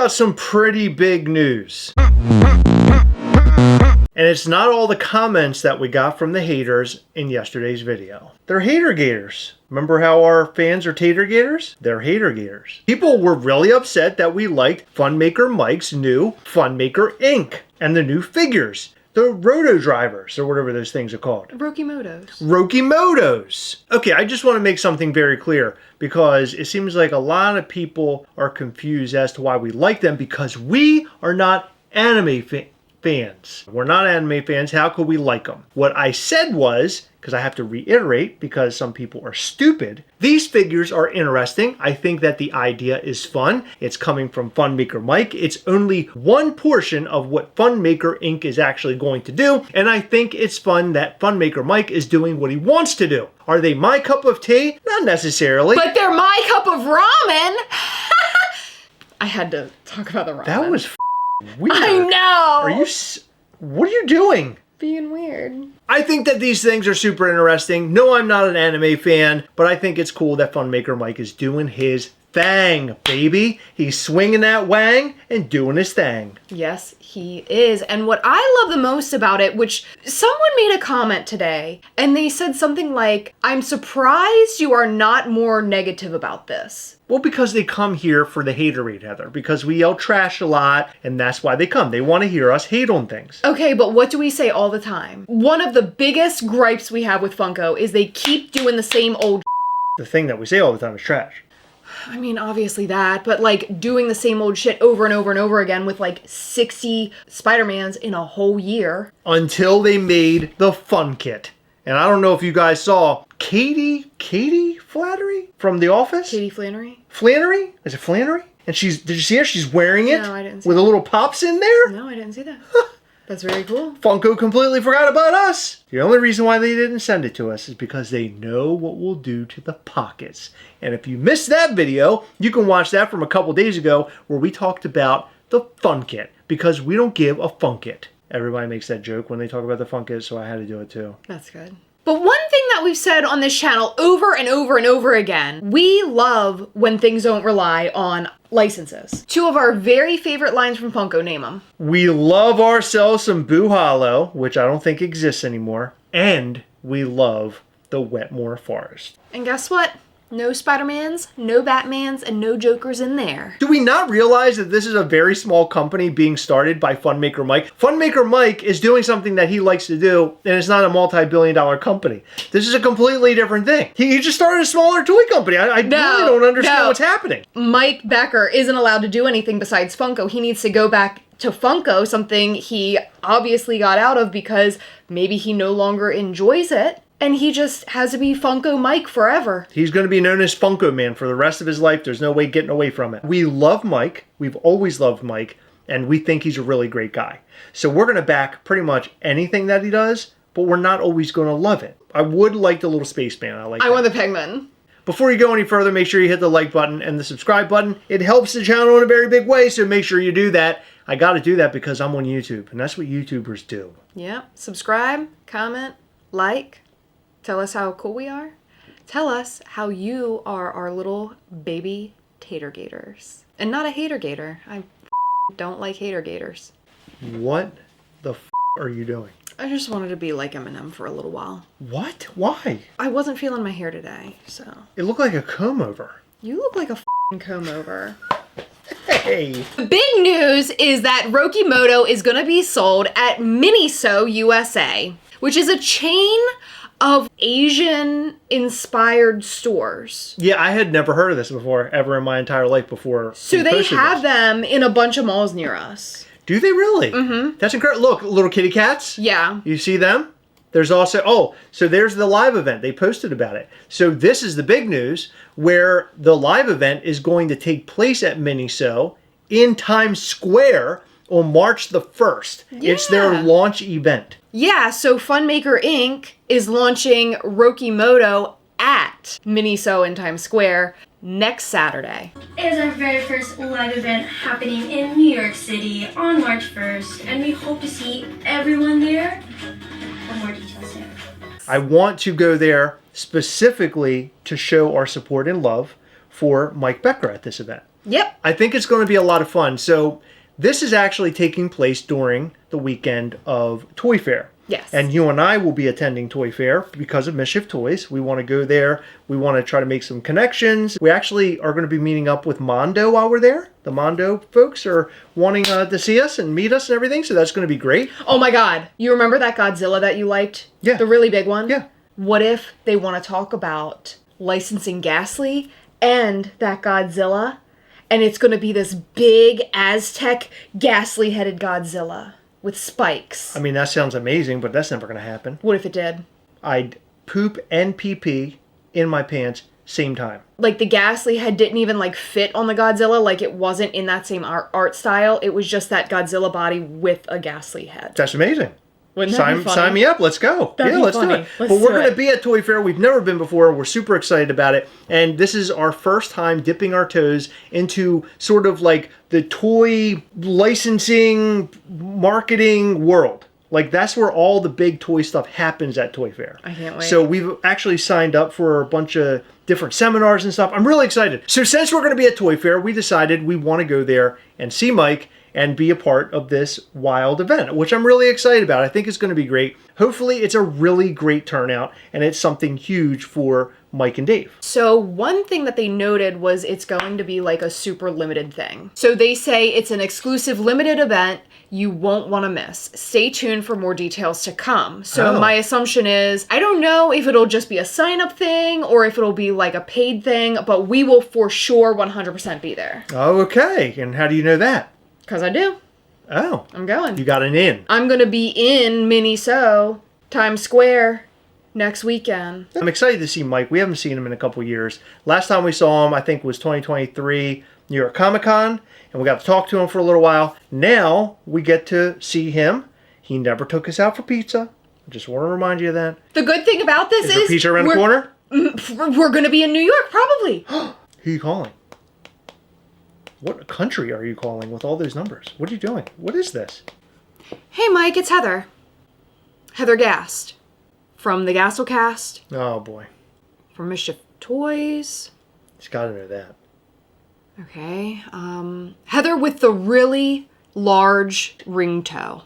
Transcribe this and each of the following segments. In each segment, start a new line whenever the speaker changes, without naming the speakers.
got some pretty big news. And it's not all the comments that we got from the haters in yesterday's video. They're hater-gators. Remember how our fans are tater-gators? They're hater-gators. People were really upset that we liked Funmaker Mike's new Funmaker Inc. and the new figures. The roto drivers, or whatever those things are called.
Rokimotos.
Rokimotos. Okay, I just want to make something very clear because it seems like a lot of people are confused as to why we like them because we are not anime fans. We're not anime fans. How could we like them? What I said was, because I have to reiterate because some people are stupid, these figures are interesting. I think that the idea is fun. It's coming from Funmaker Mike. It's only one portion of what Funmaker Inc. is actually going to do. And I think it's fun that Funmaker Mike is doing what he wants to do. Are they my cup of tea? Not necessarily.
But they're my cup of ramen. I had to talk about the ramen.
That was weird.
I know.
Are you? What are you doing?
Being weird.
I think that these things are super interesting. No, I'm not an anime fan, but I think it's cool that Funmaker Mike is doing his thing, baby. He's swinging that wang and doing his thing.
Yes, he is. And what I love the most about it, which someone made a comment today, and they said something like, I'm surprised you are not more negative about this.
Well, because they come here for the haterade, Heather. Because we yell trash a lot, and that's why they come. They want to hear us hate on things.
Okay, but what do we say all the time? One of the biggest gripes we have with Funko is they keep doing the same old
The thing that we say all the time is trash.
I mean, obviously that, but like doing the same old shit over and over and over again with like 60 Spider-Mans in a whole year.
Until they made the Fun Kit. And I don't know if you guys saw Katie Flannery from The Office?
Katie Flannery?
Flannery? Is it Flannery? And did you see her? She's wearing it?
No, I didn't see
with
that.
a little pops in there?
No, I didn't see that. That's very cool.
Funko completely forgot about us. The only reason why they didn't send it to us is because they know what we'll do to the pockets. And if you missed that video, you can watch that from a couple days ago where we talked about the Fun Kit because we don't give a Fun Kit. Everybody makes that joke when they talk about the Fun Kit, so I had to do it too.
That's good. But one thing that we've said on this channel over and over and over again, we love when things don't rely on licenses. Two of our very favorite lines from Funko, name them.
We love ourselves some Boo Hollow, which I don't think exists anymore, and we love the Wetmore Forest.
And guess what? No Spider-Mans, no Batmans, and no Jokers in there.
Do we not realize that this is a very small company being started by Funmaker Mike? Funmaker Mike is doing something that he likes to do, and it's not a multi-billion-dollar company. This is a completely different thing. He just started a smaller toy company. I really don't understand what's happening.
Mike Becker isn't allowed to do anything besides Funko. He needs to go back to Funko, something he obviously got out of because maybe he no longer enjoys it. And he just has to be Funko Mike forever.
He's going to be known as Funko Man for the rest of his life. There's no way getting away from it. We love Mike. We've always loved Mike. And we think he's a really great guy. So we're going to back pretty much anything that he does, but we're not always going to love it. I would like the little spaceman. I
want the Pegman.
Before you go any further, make sure you hit the like button and the subscribe button. It helps the channel in a very big way, so make sure you do that. I got to do that because I'm on YouTube, and that's what YouTubers do.
Yeah. Subscribe, comment, like. Tell us how cool we are. Tell us how you are our little baby tater gators. And not a hater gator. I don't like hater gators.
What the are you doing?
I just wanted to be like Eminem for a little while.
What? Why?
I wasn't feeling my hair today, so.
It looked like a comb over.
You look like a comb over.
Hey.
The big news is that Rokimoto is going to be sold at Miniso USA, which is a chain of Asian-inspired stores.
Yeah, I had never heard of this before, ever in my entire life before.
So they have them in a bunch of malls near us.
Do they really?
Mm-hmm.
That's incredible. Look, little kitty cats.
Yeah.
You see them? There's also, so there's the live event. They posted about it. So this is the big news where the live event is going to take place at Miniso in Times Square on March the 1st. Yeah. It's their launch event.
Yeah, so Funmaker Inc. is launching Rokimoto at Miniso in Times Square next Saturday.
It is our very first live event happening in New York City on March 1st, and we hope to see everyone there. For more details there.
I want to go there specifically to show our support and love for Mike Becker at this event.
Yep.
I think it's going to be a lot of fun. So this is actually taking place during the weekend of Toy Fair.
Yes.
And you and I will be attending Toy Fair because of Mischief Toys. We want to go there. We want to try to make some connections. We actually are going to be meeting up with Mondo while we're there. The Mondo folks are wanting to see us and meet us and everything, so that's going to be great.
Oh my God. You remember that Godzilla that you liked?
Yeah.
The really big one?
Yeah.
What if they want to talk about licensing Ghastly and that Godzilla, and it's going to be this big Aztec Ghastly-headed Godzilla with spikes?
I mean, that sounds amazing, but that's never going to happen.
What if it did?
I'd poop and pee in my pants same time.
Like the Ghastly head didn't even like fit on the Godzilla, like it wasn't in that same art style. It was just that Godzilla body with a Ghastly head.
That's amazing.
Wouldn't that be funny?
Sign me up. Let's go.
That'd
yeah,
be
let's
funny.
do it.
Let's
But we're
do
going to
it.
be at Toy Fair. We've never been before. We're super excited about it. And this is our first time dipping our toes into sort of like the toy licensing, marketing world. Like that's where all the big toy stuff happens at Toy Fair.
I can't wait.
So we've actually signed up for a bunch of different seminars and stuff. I'm really excited. So since we're going to be at Toy Fair, we decided we want to go there and see Mike and be a part of this wild event, which I'm really excited about. I think it's going to be great. Hopefully it's a really great turnout and it's something huge for Mike and Dave.
So one thing that they noted was it's going to be like a super limited thing. So they say it's an exclusive limited event you won't want to miss. Stay tuned for more details to come. So my assumption is, I don't know if it'll just be a sign up thing or if it'll be like a paid thing, but we will for sure 100% be there.
Okay, and how do you know that?
Because I do.
Oh,
I'm going.
you got an in.
I'm going to be in Miniso, Times Square, next weekend.
I'm excited to see Mike. We haven't seen him in a couple years. Last time we saw him, I think, was 2023 New York Comic Con, and we got to talk to him for a little while. Now we get to see him. He never took us out for pizza. I just want to remind you of that.
The good thing about this
Is there pizza around the corner?
We're going to be in New York, probably.
Who are you calling? What country are you calling with all those numbers? What are you doing? What is this?
Hey, Mike, it's Heather. Heather Gast. From the Gastlecast.
Oh, boy.
From Mischief Toys.
He's got to know that.
Okay. Heather with the really large ring toe.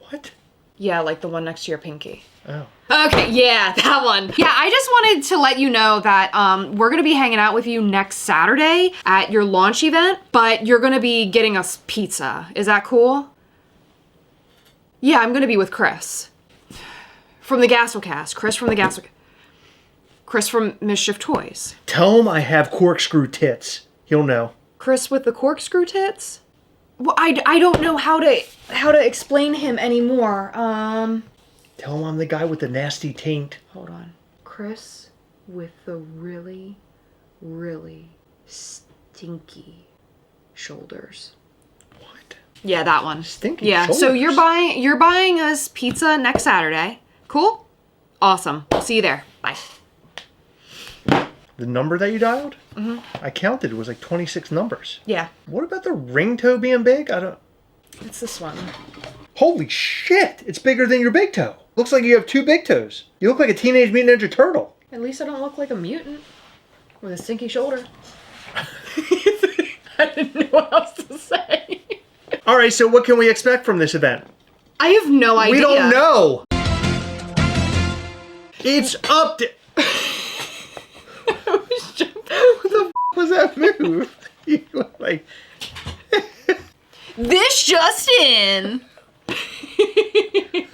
What?
Yeah, like the one next to your pinky.
Oh.
Okay, yeah, that one. Yeah, I just wanted to let you know that we're going to be hanging out with you next Saturday at your launch event, but you're going to be getting us pizza. Is that cool? Yeah, I'm going to be with Chris. From the Gastlecast. Chris from the Gastlecast. Chris from Mischief Toys.
Tell him I have corkscrew tits. He'll know.
Chris with the corkscrew tits? Well, I don't know how to explain him anymore.
Tell him I'm the guy with the nasty taint.
Hold on. Chris with the really, really stinky shoulders.
What?
Yeah, that one.
Stinky
Yeah, so
shoulders.
you're buying us pizza next Saturday. Cool? Awesome. I'll see you there. Bye.
The number that you dialed? Mm-hmm. I counted. It was like 26 numbers.
Yeah.
What about the ring toe being big?
It's this one.
Holy shit! It's bigger than your big toe. Looks like you have two big toes. You look like a Teenage Mutant Ninja Turtle.
At least I don't look like a mutant with a stinky shoulder. I didn't know what else to say.
All right, so what can we expect from this event?
I have no idea.
We don't know. It's up to... What the f*** was that move? You were like...
This just in.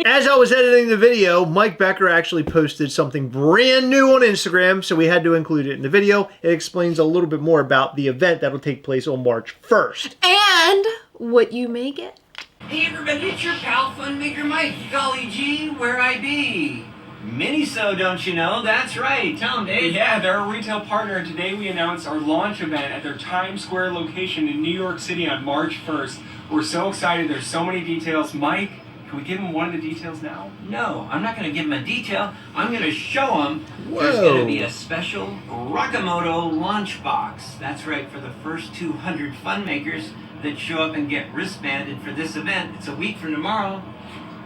As I was editing the video, Mike Becker actually posted something brand new on Instagram, so we had to include it in the video. It explains a little bit more about the event that will take place on March 1st.
And what you may get.
Hey everybody, it's your pal Funmaker Mike. Golly gee, where I be? Miniso, don't you know? That's right. Tell them, Dave.
Yeah, they're a retail partner, and today we announced our launch event at their Times Square location in New York City on March 1st. We're so excited. There's so many details. Mike, can we give them one of the details now?
No, I'm not going to give them a detail. I'm going to show them there's
Whoa.
going to be a special Rokimoto launch box. That's right, for the first 200 Funmakers that show up and get wristbanded for this event. It's a week from tomorrow.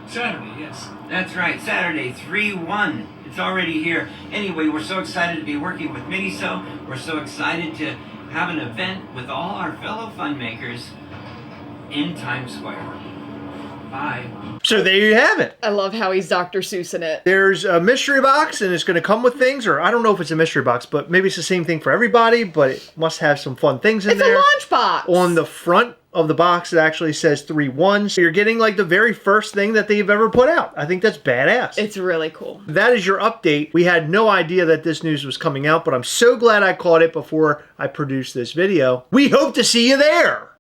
Saturday, yes.
That's right, Saturday, 3/1. It's already here. Anyway, we're so excited to be working with Miniso. We're so excited to have an event with all our fellow fun makers in Times Square. Bye.
So there you have it.
I love how he's Dr. Seuss in it.
There's a mystery box and it's going to come with things, or I don't know if it's a mystery box, but maybe it's the same thing for everybody, but it must have some fun things in there.
It's a lunchbox.
On the front of the box, it actually says 3-1. So you're getting like the very first thing that they've ever put out. I think that's badass.
It's really cool.
That is your update. We had no idea that this news was coming out, but I'm so glad I caught it before I produced this video. We hope to see you there.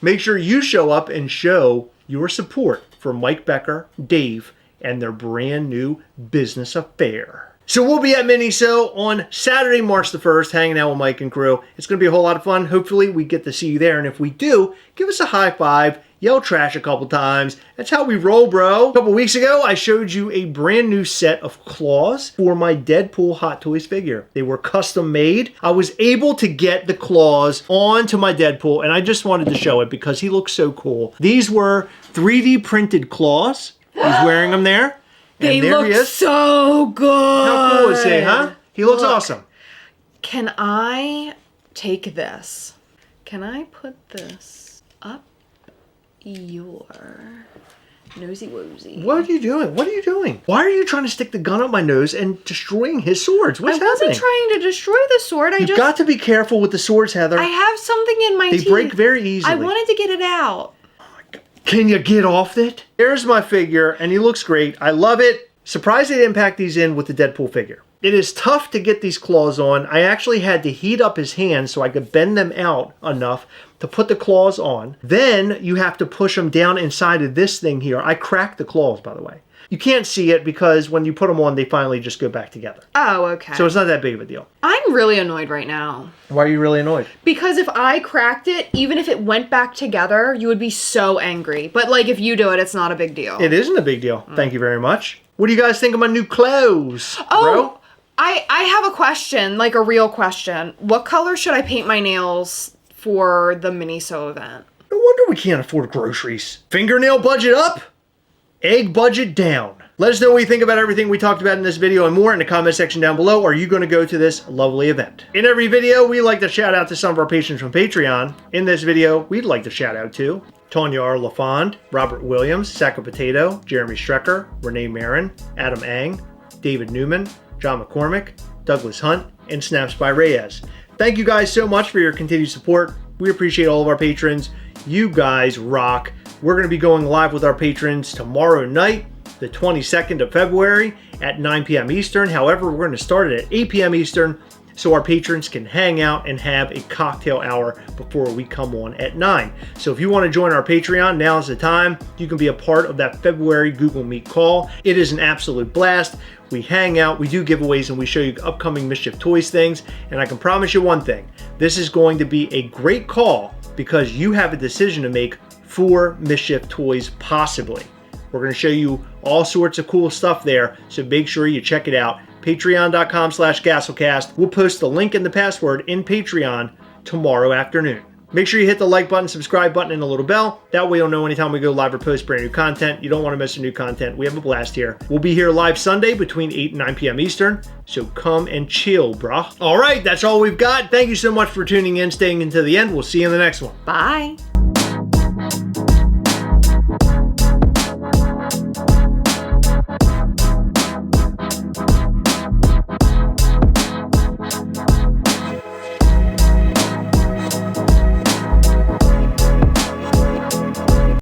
Make sure you show up and show your support for Mike Becker, Dave, and their brand new business affair. So we'll be at Miniso on Saturday, March the 1st, hanging out with Mike and crew. It's going to be a whole lot of fun. Hopefully we get to see you there. And if we do, give us a high five, yell trash a couple times. That's how we roll, bro. A couple weeks ago, I showed you a brand new set of claws for my Deadpool Hot Toys figure. They were custom made. I was able to get the claws onto my Deadpool, and I just wanted to show it because he looks so cool. These were 3D printed claws. He's wearing them there.
They
and there
look
he is.
so good.
How cool is he, huh? He looks awesome.
Can I take this? Can I put this up your nosy wosy?
What are you doing? What are you doing? Why are you trying to stick the gun up my nose and destroying his swords? What's happening?
I wasn't trying to destroy the sword.
You've got to be careful with the swords, Heather.
I have something in my teeth.
They break very easily.
I wanted to get it out.
Can you get off it? There's my figure, and he looks great. I love it. Surprised they didn't pack these in with the Deadpool figure. It is tough to get these claws on. I actually had to heat up his hands so I could bend them out enough to put the claws on. Then you have to push them down inside of this thing here. I cracked the claws, by the way. You can't see it because when you put them on, they finally just go back together.
Oh, okay.
So it's not that big of a deal.
I'm really annoyed right now.
Why are you really annoyed?
Because if I cracked it, even if it went back together, you would be so angry. But like if you do it, it's not a big deal.
It isn't a big deal. Thank you very much. What do you guys think of my new clothes, bro?
I have a question, like a real question. What color should I paint my nails for the Miniso event?
No wonder we can't afford groceries. Fingernail budget up, egg budget down. Let us know what you think about everything we talked about in this video and more in the comment section down below. Are you going to go to this lovely event? In every video, we like to shout out to some of our patrons from Patreon. In this video, we'd like to shout out to Tanya R. LaFond, Robert Williams, Sack of Potato, Jeremy Strecker, Renee Marin, Adam Ang, David Newman, John McCormick, Douglas Hunt, and Snaps by Reyes. Thank you guys so much for your continued support. We appreciate all of our patrons. You guys rock. We're going to be going live with our patrons tomorrow night, the 22nd of February at 9 p.m. Eastern. However, we're going to start it at 8 p.m. Eastern so our patrons can hang out and have a cocktail hour before we come on at 9. So if you want to join our Patreon, now's the time. You can be a part of that February Google Meet call. It is an absolute blast. We hang out, we do giveaways, and we show you upcoming Mischief Toys things. And I can promise you one thing. This is going to be a great call because you have a decision to make for Mischief Toys possibly. We're going to show you all sorts of cool stuff there, so make sure you check it out. Patreon.com/Gastlecast. We'll post the link and the password in Patreon tomorrow afternoon. Make sure you hit the like button, subscribe button, and the little bell. That way you'll know anytime we go live or post brand new content. You don't want to miss the new content. We have a blast here. We'll be here live Sunday between 8 and 9 p.m. Eastern, so come and chill, brah. All right, that's all we've got. Thank you so much for tuning in, staying until the end. We'll see you in the next one.
Bye.